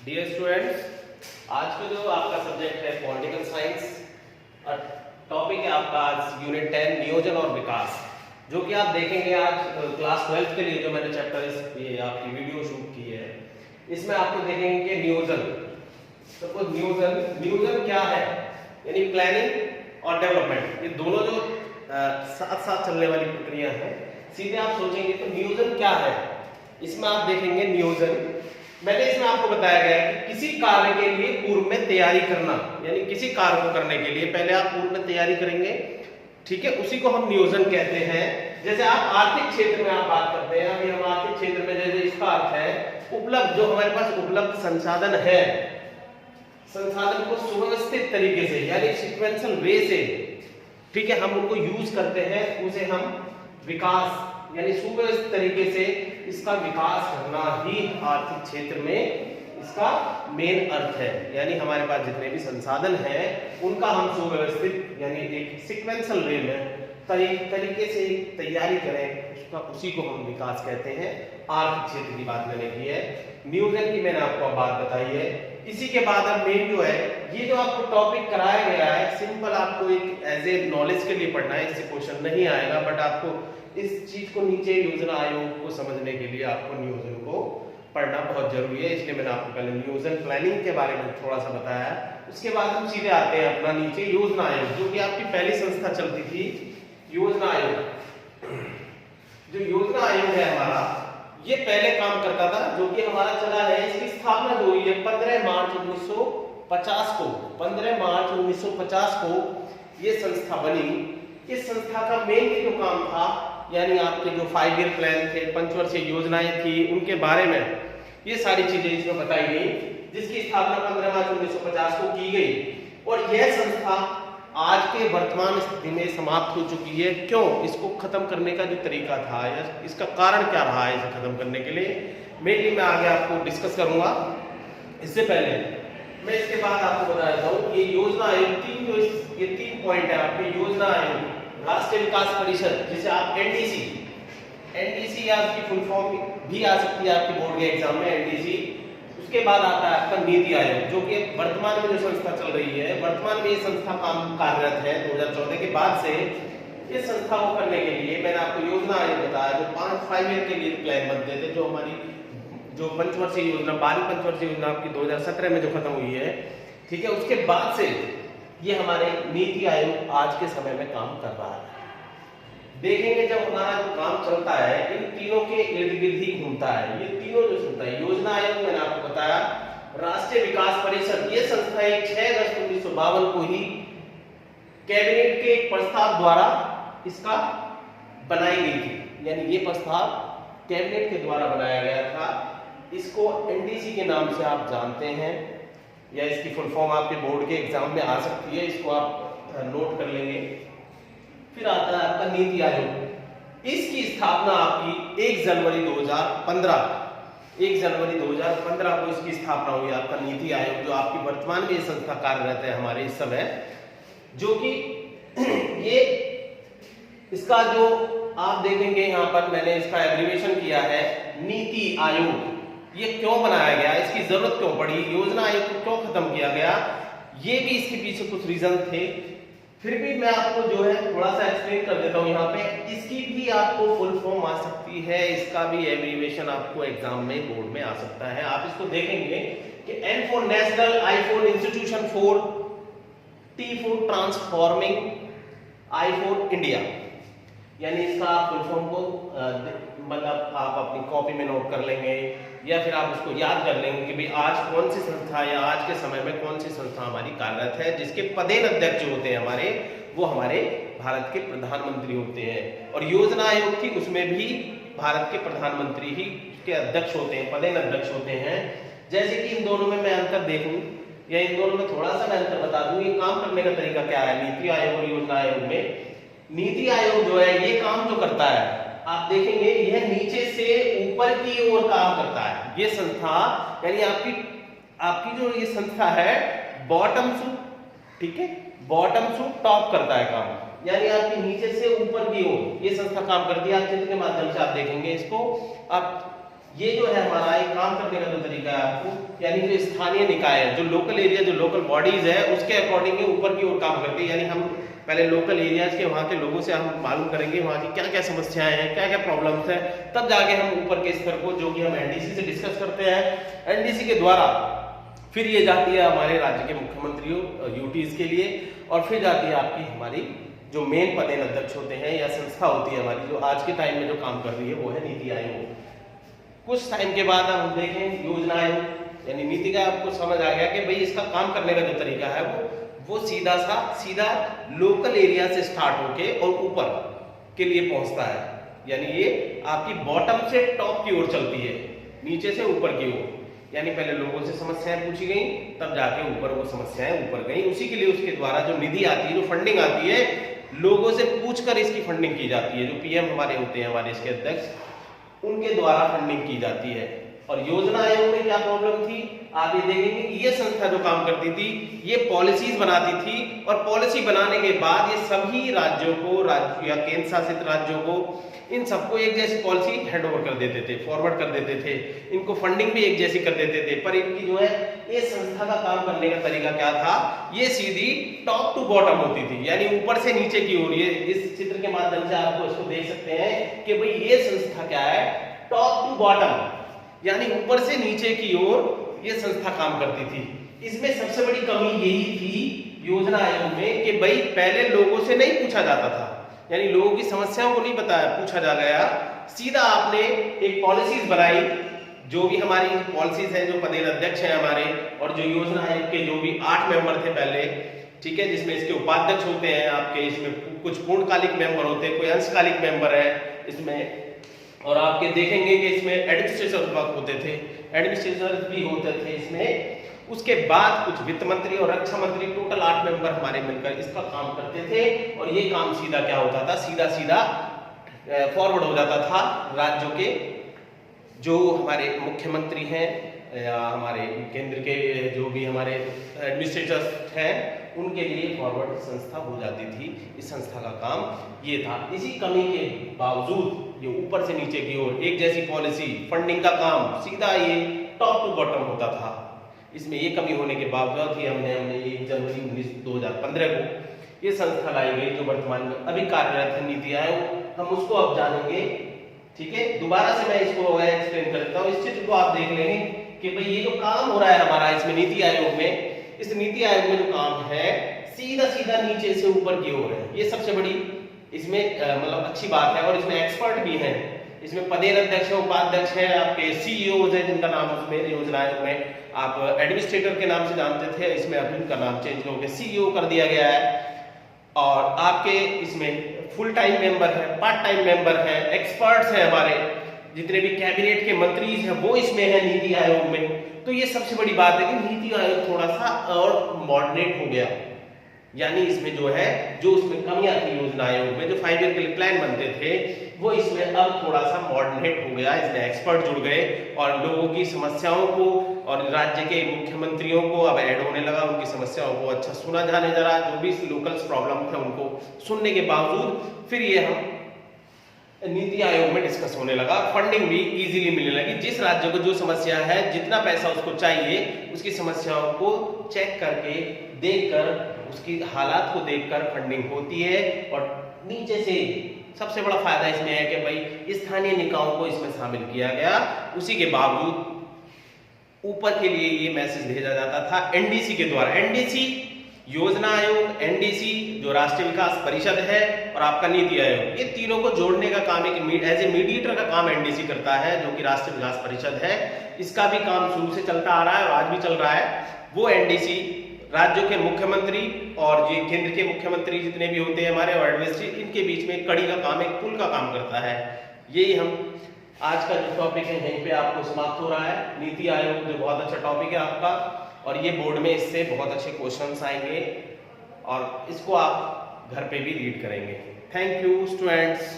Dear students, आज का जो आपका सब्जेक्ट है पॉलिटिकल साइंस और टॉपिक है आपका आज यूनिट 10 नियोजन और विकास, जो कि आप देखेंगे आज क्लास 12 के लिए जो मैंने चैप्टर ये आपकी वीडियो शूट की है, इसमें आपको देखेंगे कि नियोजन। तो नियोजन क्या है, यानी प्लानिंग और डेवलपमेंट, ये दोनों जो साथ साथ चलने वाली प्रक्रिया है। सीधे आप सोचेंगे तो नियोजन क्या है, इसमें आप देखेंगे नियोजन मैंने इसमें आपको बताया गया है कि किसी कार्य के लिए पूर्व में तैयारी करना, यानी किसी कार्य को करने के लिए पहले आप पूर्व में तैयारी करेंगे, ठीक है, उसी को हम नियोजन कहते हैं। जैसे आप आर्थिक क्षेत्र में आप बात करते हैं, अभी हम आर्थिक क्षेत्र में जैसे इसका अर्थ है उपलब्ध, जो हमारे पास उपलब्ध संसाधन है, संसाधन को सुव्यवस्थित तरीके से यानी सीक्वेंशियल वे से, ठीक है, हम उनको यूज करते हैं, उसे हम विकास यानी सुव्यवस्थित तरीके से इसका विकास करना ही आर्थिक क्षेत्र में इसका मेन अर्थ है। यानी हमारे पास जितने भी संसाधन हैं उनका हम सुव्यवस्थित यानी एक सीक्वेंशियल वे में तरीके से तैयारी करें, उसी को हम विकास कहते हैं। आर्थिक क्षेत्र की बात मैंने की है, नियोजन की मैंने आपको बात बताई है। इसी के बाद अब मेन जो है, ये जो आपको टॉपिक कराया गया है, सिंपल आपको एक एज ए नॉलेज के लिए पढ़ना है, इससे क्वेश्चन नहीं आएगा, बट आपको इस चीज को नीचे योजना आयोग को समझने के लिए आपको नियोजन को पढ़ना बहुत जरूरी है। इसलिए मैंने आपको पहले नियोजन प्लानिंग के बारे में थोड़ा सा बताया। उसके बाद हम सीधे आते हैं अपना नीचे योजना आयोग, जो कि आपकी पहली संस्था चलती थी, योजना आयोग। जो योजना आयोग है हमारा, ये पहले काम करता था, जो कि हमारा चला है, इसकी स्थापना जो हुई है 15 मार्च 1950 को, 15 मार्च 1950 को ये संस्था बनी। इस संस्था का मेन जो काम था, यानी आपके जो 5 ईयर प्लान थे, पंचवर्षीय योजनाएं थी, उनके बारे में ये सारी चीजें इसमें बताई गई, जिसकी स्थापना 15 मार्च 1950 को की गई। और यह संस्था आज के वर्तमान स्थिति में समाप्त हो चुकी है। क्यों? इसको खत्म करने का जो तरीका था या इसका कारण क्या रहा है इसे खत्म करने के लिए, मेनली मैं आगे आपको डिस्कस करूंगा। इससे पहले मैं इसके बाद आपको बता देता हूँ, ये योजना आयोग ये 3 पॉइंट है आपके योजना आयोग, राष्ट्रीय विकास परिषद, जिसे आप एनडीसी या उसकी फुल फॉर्म भी आ सकती है आपके बोर्ड के एग्जाम में, एनडीसी। उसके बाद आता है आपका नीति आयोग, जो कि वर्तमान में जो संस्था चल रही है, वर्तमान में ये संस्था काम कार्यरत है 2014 के बाद से। इस संस्था को करने के लिए मैंने आपको योजना आयोग बताया, जो 5 ईयर के लिए प्लान बनते थे, जो हमारी जो पंचवर्षीय योजना 12वीं पंचवर्षीय योजना आपकी 2017 में जो खत्म हुई है, ठीक है, उसके बाद से ये हमारे नीति आयोग आज के समय में काम कर रहा है। देखेंगे जब हमारा जो काम चलता है, इन तीनों के इर्द गिर्द ही घूमता है। ये तीनों जो संस्था है, योजना आयोग मैंने आपको बताया, राष्ट्रीय विकास परिषद, ये संस्था 6 अगस्त 1952 को ही कैबिनेट के एक प्रस्ताव द्वारा इसका बनाई गई थी, यानी ये प्रस्ताव कैबिनेट के द्वारा बनाया गया था। इसको एनडीसी के नाम से आप जानते हैं, या इसकी फुल फॉर्म आपके बोर्ड के एग्जाम में आ सकती है, इसको आप नोट कर लेंगे। फिर आता है आपका नीति आयोग। इसकी स्थापना आपकी 1 जनवरी 2015 को इसकी स्थापना हुई, आपका नीति आयोग, जो आपकी वर्तमान में ये संस्था कार्यरत है हमारे इस समय, जो कि ये इसका जो आप देखेंगे यहाँ पर मैंने इसका एब्रिविएशन किया है नीति आयोग। ये क्यों बनाया गया, इसकी जरूरत क्यों पड़ी, योजना आयोग को क्यों खत्म किया गया, ये भी इसके पीछे कुछ रीजन थे। फिर भी मैं आपको जो है थोड़ा सा एक्सप्लेन कर देता हूं यहाँ पे। इसकी भी आपको फुल फॉर्म आ सकती है, इसका भी एब्रिविएशन आपको एग्जाम में बोर्ड में आ सकता है। आप इसको देखेंगे कि N for national, I for institution, T for transforming, I for India, यानी इसका फुल फॉर्म को मतलब आप अपनी कॉपी में नोट कर लेंगे, या फिर आप उसको याद कर लेंगे कि भाई आज कौन सी संस्था या आज के समय में कौन सी संस्था हमारी कार्यरत है, जिसके पदेन अध्यक्ष होते हैं हमारे, वो हमारे भारत के प्रधानमंत्री होते हैं। और योजना आयोग थी, उसमें भी भारत के प्रधानमंत्री ही उसके अध्यक्ष होते हैं, पदेन अध्यक्ष होते हैं। जैसे कि इन दोनों में मैं अंतर देखूं, या इन दोनों में थोड़ा सा मैं अंतर बता दूं, ये काम करने का तरीका क्या है नीति आयोग और योजना आयोग में। नीति आयोग जो है ये काम जो करता है, आप देखेंगे यह नीचे से ऊपर की ओर काम करता है। ये संस्था यानी आपकी जो ये संस्था है बॉटम टू, ठीक है, बॉटम टू टॉप करता है काम, यानी आपकी नीचे से ऊपर की ओर ये संस्था काम करती है। आप चित्र के माध्यम से आप देखेंगे इसको। आप ये जो है हमारा एक काम करने का जो तरीका है आपको, यानी जो स्थानीय निकाय है, जो लोकल एरिया, जो लोकल बॉडीज है, उसके अकॉर्डिंग ऊपर की ओर काम करते हैं। यानी हम पहले लोकल एरियाज के वहाँ के लोगों से हम मालूम करेंगे वहाँ की क्या क्या समस्याएं हैं, क्या क्या प्रॉब्लम्स हैं, तब जाके हम ऊपर के स्तर को, जो कि हम एनडीसी से डिस्कस करते हैं, एनडीसी के द्वारा फिर ये जाती है हमारे राज्य के मुख्यमंत्रियों यूटीज के लिए, और फिर जाती है आपकी हमारी जो मेन पदेन अध्यक्ष होते हैं या संस्था होती है हमारी, जो आज के टाइम में जो काम कर रही है वो है नीति आयोग। कुछ टाइम के बाद हम देखें योजना आयोग, यानी नीति का आपको समझ आ गया कि भाई इसका काम करने का जो तरीका है वो सीधा लोकल एरिया से स्टार्ट होके और ऊपर के लिए पहुंचता है। यानी ये आपकी बॉटम से टॉप की ओर चलती है, नीचे से ऊपर की ओर। यानी पहले लोगों से समस्याएं पूछी गई, तब जाके ऊपर वो समस्याएं ऊपर गई। उसी के लिए उसके द्वारा जो निधि आती है, जो फंडिंग आती है, लोगों से पूछकर इसकी फंडिंग की जाती है। जो पीएम हमारे होते हैं, हमारे इसके अध्यक्ष, उनके द्वारा फंडिंग की जाती है। और योजना आयोग में क्या प्रॉब्लम थी, आप ये देखेंगे कि ये संस्था जो काम करती थी, ये पॉलिसीज बनाती थी, और पॉलिसी बनाने के बाद ये सभी राज्यों को, राज्य या केंद्र शासित राज्यों को, इन सबको एक जैसी पॉलिसी हैंडओवर कर देते थे, फॉरवर्ड कर देते थे, इनको फंडिंग भी एक जैसी कर देते थे। पर इनकी जो है ये संस्था का काम करने का तरीका क्या था, ये सीधी टॉप टू बॉटम होती थी, यानी ऊपर से नीचे की ओर। ये इस चित्र के माध्यम से आपको इसको देख सकते हैं कि भाई ये संस्था क्या है, टॉप टू बॉटम, यानी ऊपर से नीचे की ओर ये संस्था काम करती थी। इसमें सबसे बड़ी कमी यही थी योजना आयोग में कि भाई पहले लोगों से नहीं पूछा जाता था, यानी लोगों की समस्याओं को नहीं पूछा जा गया, सीधा आपने एक पॉलिसीज बनाई। जो भी हमारी पॉलिसीज हैं, जो पदेन अध्यक्ष हैं हमारे, और जो योजना आयोग के जो भी 8 मेंबर थे पहले, ठीक है, जिसमें इसके उपाध्यक्ष होते हैं आपके, इसमें कुछ पूर्णकालिक मेंबर होते हैं, कोई अंशकालिक मेंबर है इसमें, और आपके देखेंगे कि इसमें एडमिनिस्ट्रेटर होते थे, एडमिनिस्ट्रेटर भी होते थे इसमें। उसके बाद कुछ वित्त मंत्री और रक्षा मंत्री, टोटल 8 मेंबर हमारे मिलकर इसका काम करते थे। और ये काम सीधा क्या होता था, सीधा फॉरवर्ड हो जाता था राज्यों के जो हमारे मुख्यमंत्री हैं या हमारे केंद्र के जो भी हमारे एडमिनिस्ट्रेटर्स हैं, उनके लिए फॉरवर्ड संस्था हो जाती थी। इस संस्था का काम ये था। इसी कमी के बावजूद ये ऊपर से नीचे की ओर एक जैसी पॉलिसी, फंडिंग का काम सीधा ये टॉप टू बॉटम होता था। इसमें ये कमी होने के बावजूद ही हमने 1 जनवरी 2015 को ये संस्था लाई गई, जो वर्तमान में अभी कार्यरत है, नीति आयोग। हम उसको अब जानेंगे, ठीक है। दोबारा से मैं इसको एक्सप्लेन करता हूँ। इस चित्र को आप देख लेंगे कि भाई ये जो काम हो रहा है हमारा इसमें नीति आयोग में, इस नीति आयोग में जो काम है सीधा नीचे से ऊपर की ओर है। ये सबसे बड़ी इसमें मतलब अच्छी बात है। और इसमें एक्सपर्ट भी हैं, इसमें पदेन अध्यक्ष है, उपाध्यक्ष है, आपके सीईओ है जिनका नाम उसमें योजना आयोग में आप एडमिनिस्ट्रेटर के नाम से जानते थे, इसमें अभी उनका नाम चेंज होकर सीईओ कर दिया गया है। और आपके इसमें फुल टाइम मेंबर है, पार्ट टाइम मेंबर है, एक्सपर्ट्स हैं, हमारे जितने भी कैबिनेट के मंत्री हैं वो इसमें है नीति आयोग में। तो ये सबसे बड़ी बात है कि नीति आयोग थोड़ा सा और मॉडरेट हो गया, यानी इसमें जो है जो उसमें कमियां थी योजना आयोग में, जो 5 ईयर के लिए प्लान बनते थे, वो इसमें अब थोड़ा सा मॉडरेट हो गया। इसमें एक्सपर्ट जुड़ गए और लोगों की समस्याओं को और राज्य के मुख्यमंत्रियों को अब ऐड होने लगा, उनकी समस्याओं को अच्छा सुना जाने लगा। जो भी लोकल प्रॉब्लम थे उनको सुनने के बावजूद फिर ये हम नीति आयोग में डिस्कस होने लगा। फंडिंग भी इजीली मिलने लगी। जिस राज्य को जो समस्या है, जितना पैसा उसको चाहिए, उसकी समस्याओं को चेक करके, देखकर, उसकी हालात को देखकर फंडिंग होती है। और नीचे से सबसे बड़ा फायदा इसमें है कि भाई स्थानीय निकायों को इसमें शामिल किया गया। उसी के बावजूद ऊपर के लिए ये मैसेज भेजा जाता था एनडीसी के द्वारा। एनडीसी योजना आयोग, एनडीसी जो राष्ट्रीय विकास परिषद है, और आपका नीति आयोग, ये तीनों को जोड़ने का काम एक एज ए मीडिएटर का काम एनडीसी करता है, जो कि राष्ट्रीय विकास परिषद है। इसका भी काम शुरू से चलता आ रहा है और आज भी चल रहा है। वो एनडीसी राज्यों के मुख्यमंत्री और ये केंद्र के मुख्यमंत्री जितने भी होते हैं हमारे, और एडमिनिस्ट्रेशन, इनके बीच में एक कड़ी का काम, एक पुल का काम करता है। यही हम आज का जो टॉपिक है यहीं पे आपको समाप्त हो रहा है। नीति आयोग जो बहुत अच्छा टॉपिक है आपका, और ये बोर्ड में इससे बहुत अच्छे क्वेश्चंस आएंगे और इसको आप घर पे भी रीड करेंगे। Thank you students.